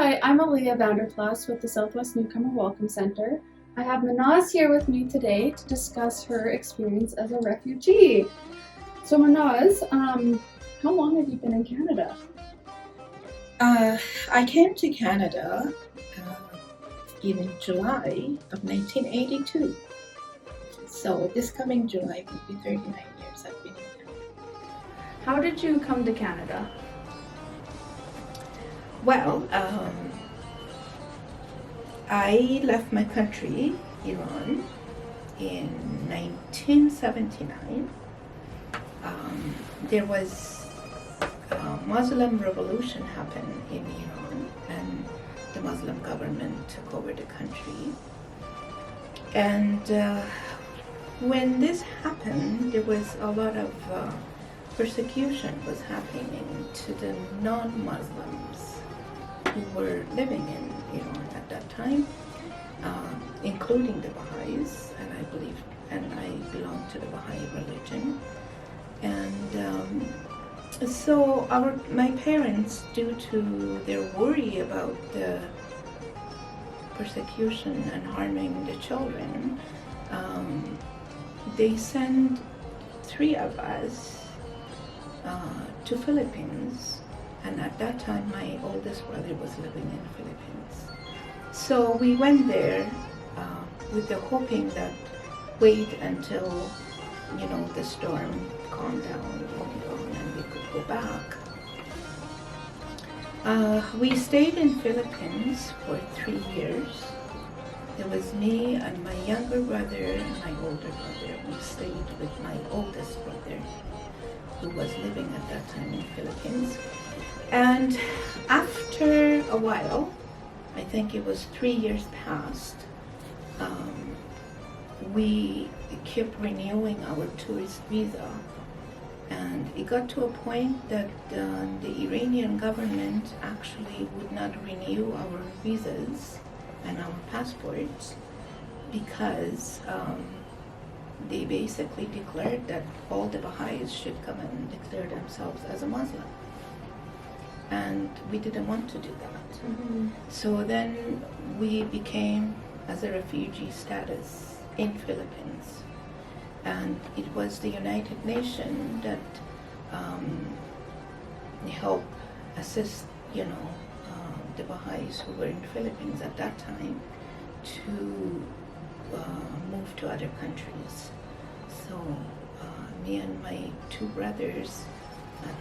Hi, I'm Aaliyah Vanderplas with the Southwest Newcomer Welcome Center. I have Mahnaz here with me today to discuss her experience as a refugee. So Mahnaz, how long have you been in Canada? I came to Canada in July of 1982. So this coming July will be 39 years I've been in Canada. How did you come to Canada? Well, I left my country, Iran, in 1979. There was a Muslim revolution happened in Iran, and the Muslim government took over the country. And when this happened, there was a lot of persecution was happening to the non-Muslims who were living in Iran at that time, including the Baha'is, and I belong to the Baha'i religion. And so my parents, due to their worry about the persecution and harming the children, they sent three of us to Philippines, and at that time my oldest brother was living in Philippines. So we went there with the hoping that wait until the storm calmed down and we could go back. We stayed in Philippines for 3 years. It was me and my younger brother and my older brother. We stayed with my oldest brother, who was living at that time in Philippines. And after a while, I think it was 3 years past, we kept renewing our tourist visa. And it got to a point that the Iranian government actually would not renew our visas and our passports because they basically declared that all the Baha'is should come and declare themselves as a Muslim. And we didn't want to do that. Mm-hmm. So then we became as a refugee status in Philippines. And it was the United Nations that helped assist, the Baha'is who were in the Philippines at that time to move to other countries. So me and my two brothers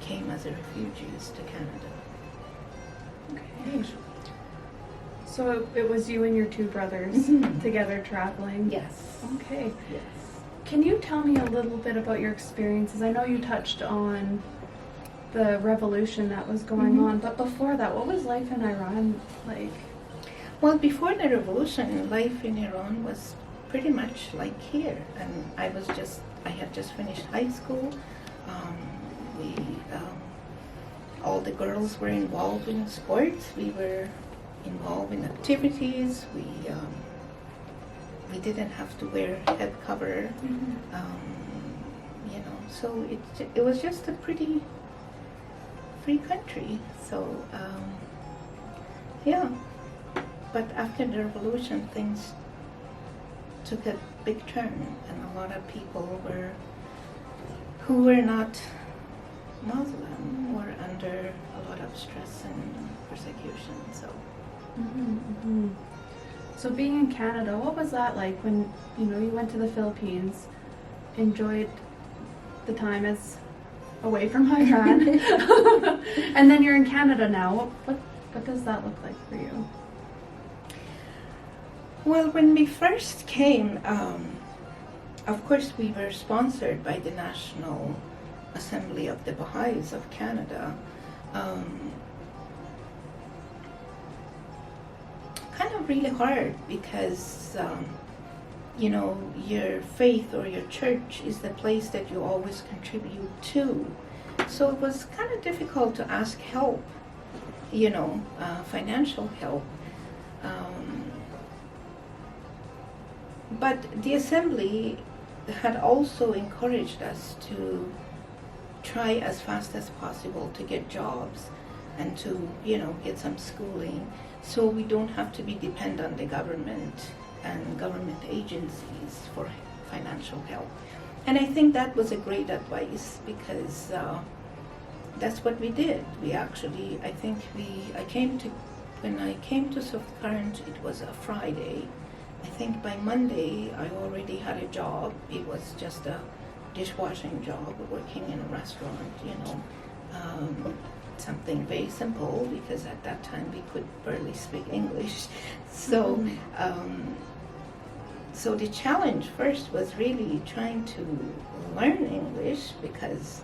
came as refugees to Canada. Okay. So it was you and your two brothers together traveling? Yes. Okay. Yes. Can you tell me a little bit about your experiences? I know you touched on the revolution that was going on, but before that, what was life in Iran like? Well, before the revolution, life in Iran was pretty much like here. And I had just finished high school. All the girls were involved in sports. We were involved in activities. We didn't have to wear head cover. So it was just a pretty free country. So yeah. But after the revolution, things took a big turn, and a lot of people who were not Muslim were under a lot of stress and persecution. So. So being in Canada, what was that like when you went to the Philippines, enjoyed the time as away from Iran, and then you're in Canada now? What does that look like for you? Well, when we first came, of course we were sponsored by the National Assembly of the Baha'is of Canada. Kind of really hard because your faith or your church is the place that you always contribute to. So it was kind of difficult to ask help, financial help. But the assembly had also encouraged us to try as fast as possible to get jobs and to, get some schooling. so we don't have to be dependent on the government and government agencies for financial help. And I think that was a great advice, because that's what we did. We actually, when I came to South Current, it was a Friday. I think by Monday I already had a job. It was just a dishwashing job, working in a restaurant, something very simple, because at that time we could barely speak English. So, so the challenge first was really trying to learn English, because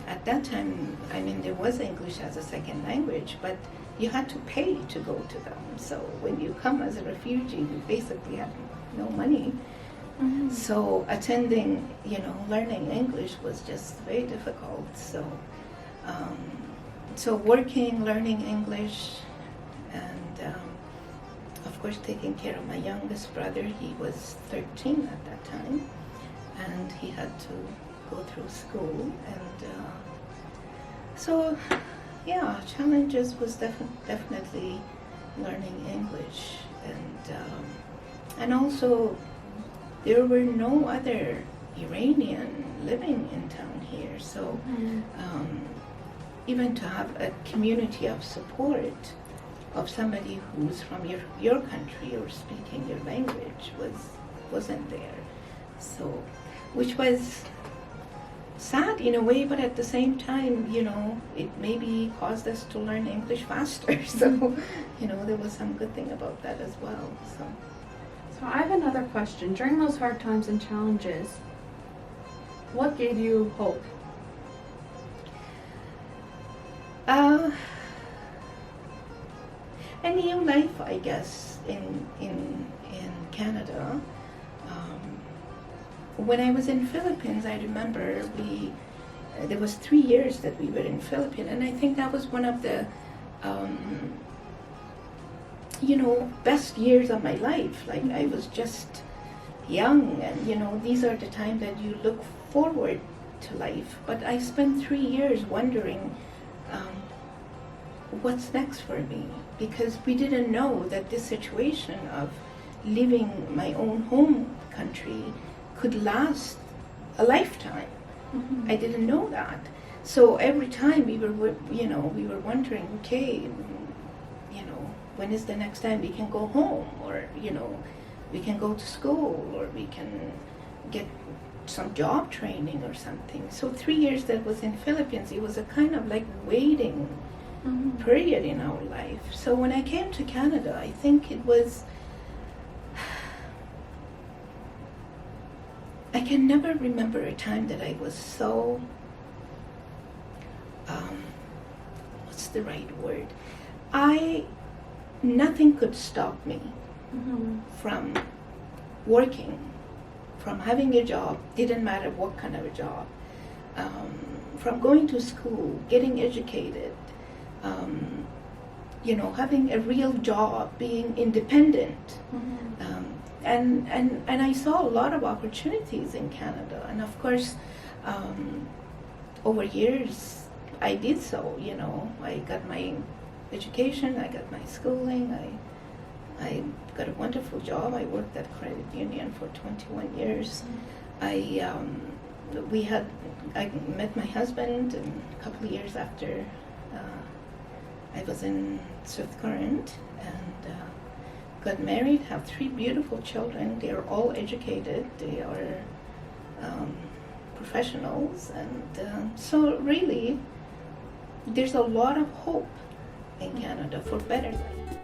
at that time, there was English as a second language, but you had to pay to go to them. So when you come as a refugee, you basically had no money. Mm-hmm. So attending, learning English was just very difficult. So working, learning English, and of course taking care of my youngest brother. He was 13 at that time, and he had to go through school. And so, yeah, challenges was definitely learning English, and also there were no other Iranian living in town here, so even to have a community of support of somebody who's from your country or speaking your language wasn't there. So, which was sad in a way, but at the same time, it maybe caused us to learn English faster. So, there was some good thing about that as well. So I have another question. During those hard times and challenges, what gave you hope? A new life, I guess, in Canada. When I was in Philippines, I remember there was 3 years that we were in Philippines, and I think that was one of the best years of my life. Like, I was just young, and these are the times that you look forward to life. But I spent 3 years wondering what's next for me, because we didn't know that this situation of leaving my own home country could last a lifetime. Mm-hmm. I didn't know that. So every time we were wondering, okay, when is the next time we can go home, or we can go to school, or we can get some job training or something. So 3 years that was in Philippines, it was a kind of like waiting period in our life. So when I came to Canada, I think it was, I can never remember a time that I was so, what's the right word? Nothing could stop me from working, from having a job, didn't matter what kind of a job, from going to school, getting educated, having a real job, being independent. And I saw a lot of opportunities in Canada, and of course, over years I did so. I got my education, I got my schooling, I got a wonderful job. I worked at credit union for 21 years. I met my husband a couple of years after I was in South Current, and got married, have 3 beautiful children. They are all educated. They are professionals, and so really, there's a lot of hope in Canada for better life.